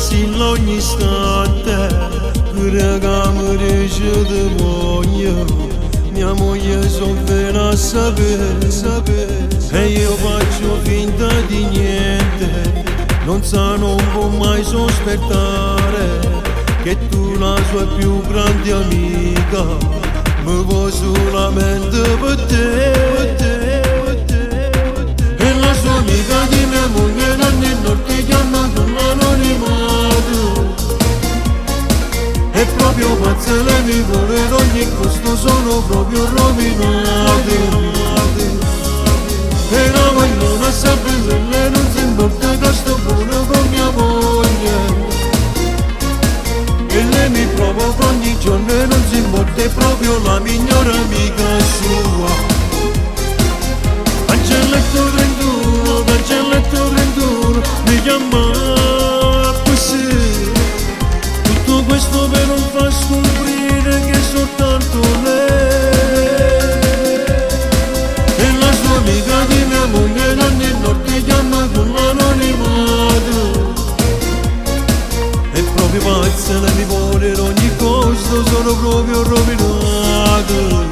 vacilla ogni istante, che mi dice di moglie. Mia moglie soffre a sapere, e io faccio finta di niente. Non sa, non può mai sospettare che tu la sua più grande amica. Mi vuoi solamente per te. E la sua amica di mia moglie nel nord ti chiama con l'anonimato. È proprio pazza, lei mi vuole ad ogni costo, sono proprio rovinati. E la vogliono sapere, lei non si importa che sto buono con mia moglie. E lei mi provoca ogni giorno e non si importa, è proprio la migliore amica sua. Cancelletto 31, mi chiama così. Tutto questo per non far scoprire che soltanto lei è la sua amica di mia moglie, nel nord ti chiama con l'anonimato. È proprio pazza, lei mi vuole ad ogni costo, sono proprio rovinato.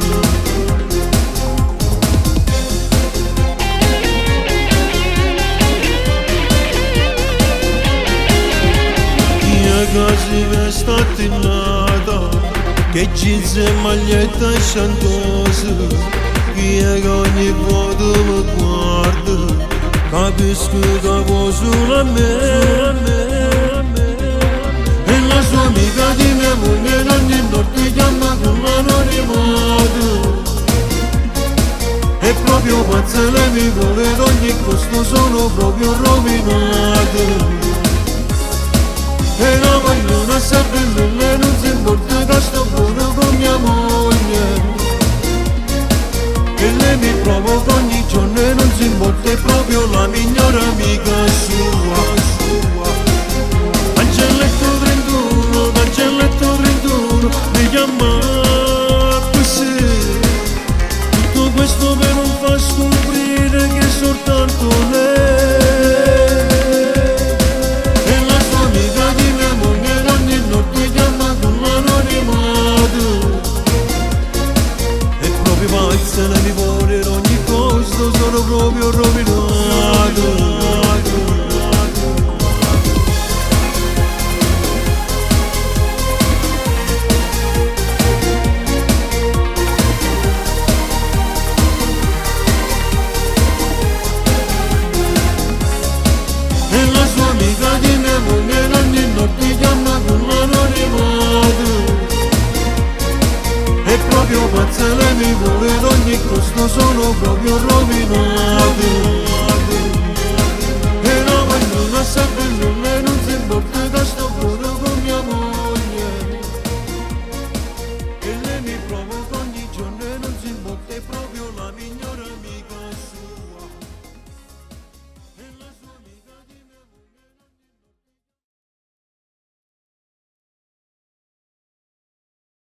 Casi veste attinata, che jeans e maglietta sciantosa, chi è che ogni volta mi guarda, capisco che vuoi solo a me. E la sua amica di mia moglie